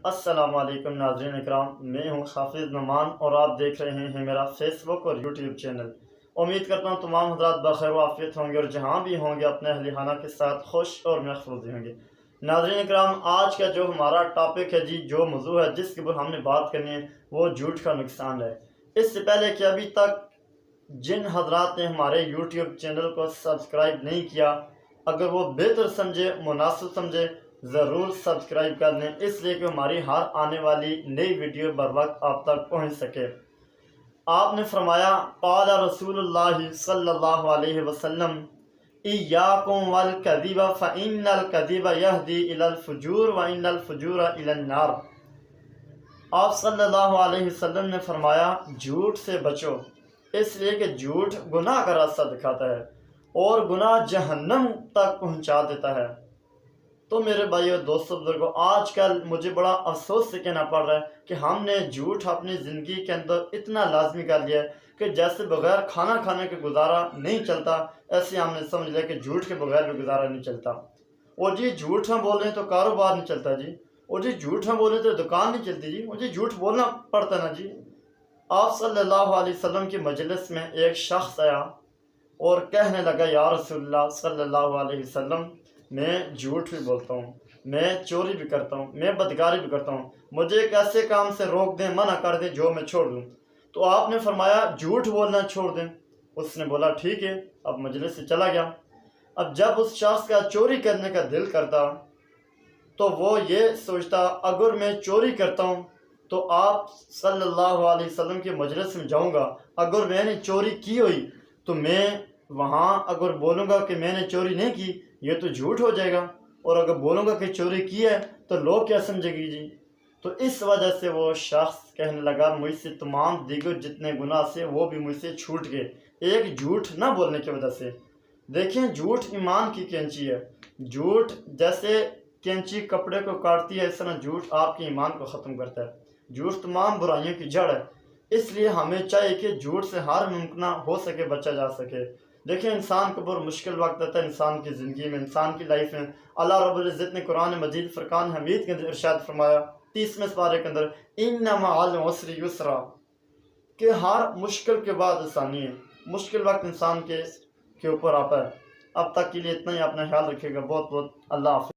السلام علیکم ناظرین اکرام، میں ہوں حافظ نعمان اور آپ دیکھ رہے ہیں میرا فیس بک اور یوٹیوب چینل۔ امید کرتا ہوں تمام حضرات بخیر و عافیت ہوں گے اور جہاں بھی ہوں گے اپنے اہل خانہ کے ساتھ خوش اور محفوظ ہوں گے۔ ناظرین اکرام، آج کا جو ہمارا ٹاپک ہے جو موضوع ہے جس کے اوپر ہم نے بات کرنی ہے وہ جھوٹ کا نقصان ہے۔ اس سے پہلے کہ ابھی تک جن حضرات نے ہمارے یوٹیوب چینل کو سبسکرائب نہیں کیا، اگر وہ بہتر سمجھے، مناسب سمجھے، ضرور سبسکرائب کر لیں، اس لیے کہ ہماری ہر آنے والی نئی ویڈیو بر وقت آپ تک پہنچ سکے۔ آپ نے فرمایا، قال رسول اللہ صلی اللہ علیہ وسلم، ایاکم والکذب فإن الکذب یہدی الی الفجور وإن الفجور الی النار۔ آپ صلی اللہ علیہ وسلم نے فرمایا، جھوٹ سے بچو، اس لیے کہ جھوٹ گناہ کا راستہ دکھاتا ہے اور گناہ جہنم تک پہنچا دیتا ہے۔ تو میرے بھائیو، دوستو، بزرگوں، آج کل مجھے بڑا افسوس سے کہنا پڑ رہا ہے کہ ہم نے جھوٹ اپنی زندگی کے اندر اتنا لازمی کر لیا ہے کہ جیسے بغیر کھانا کھانے کے گزارا نہیں چلتا، ایسے ہم نے سمجھ لیا کہ جھوٹ کے بغیر بھی گزارا نہیں چلتا۔ اور جی جھوٹ ہم بول رہے ہیں تو کاروبار نہیں چلتا جی، اور جی جھوٹ ہم بول رہے ہیں تو دکان نہیں چلتی جی، اور جی جھوٹ بولنا پڑتا نا جی۔ آپ صلی اللہ علیہ وسلم کی مجلس میں ایک شخص آیا اور کہنے لگا، یا رسول اللہ صلی اللہ علیہ وسلم، میں جھوٹ بھی بولتا ہوں، میں چوری بھی کرتا ہوں، میں بدکاری بھی کرتا ہوں، مجھے ایک ایسے کام سے روک دیں، منع کر دیں جو میں چھوڑ دوں۔ تو آپ نے فرمایا، جھوٹ بولنا چھوڑ دیں۔ اس نے بولا ٹھیک ہے، اب مجلس سے چلا گیا۔ اب جب اس شخص کا چوری کرنے کا دل کرتا تو وہ یہ سوچتا، اگر میں چوری کرتا ہوں تو آپ صلی اللہ علیہ وسلم کی مجلس میں جاؤں گا، اگر میں نے چوری کی ہوئی تو میں وہاں اگر بولوں گا کہ میں نے چوری نہیں کی، یہ تو جھوٹ ہو جائے گا، اور اگر بولوں گا کہ چوری کی ہے تو لوگ کیا سمجھے گی جی۔ تو اس وجہ سے وہ شخص کہنے لگا، مجھ سے تمام دیگر جتنے گناہ سے وہ بھی مجھ سے چھوٹ گئے، ایک جھوٹ نہ بولنے کی وجہ سے۔ دیکھیں، جھوٹ ایمان کی کینچی ہے۔ جھوٹ جیسے کینچی کپڑے کو کاٹتی ہے، اس طرح جھوٹ آپ کے ایمان کو ختم کرتا ہے۔ جھوٹ تمام برائیوں کی جڑ ہے، اس لیے ہمیں چاہیے کہ جھوٹ سے ہر ممکنہ ہو سکے بچا جا سکے۔ دیکھیں، انسان کو بہت مشکل وقت آتا ہے، انسان کی زندگی میں، انسان کی لائف میں۔ اللہ رب العزت نے قرآن مجید فرقان حمید کے اندر ارشاد فرمایا 30ویں سپارے کے اندر، ان مع العسر یسرا، کہ ہر مشکل کے بعد آسانی ہے۔ مشکل وقت انسان کے اوپر آتا ہے۔ اب تک کے لیے اتنا ہی، اپنا خیال رکھیے گا، بہت بہت اللہ حافظ۔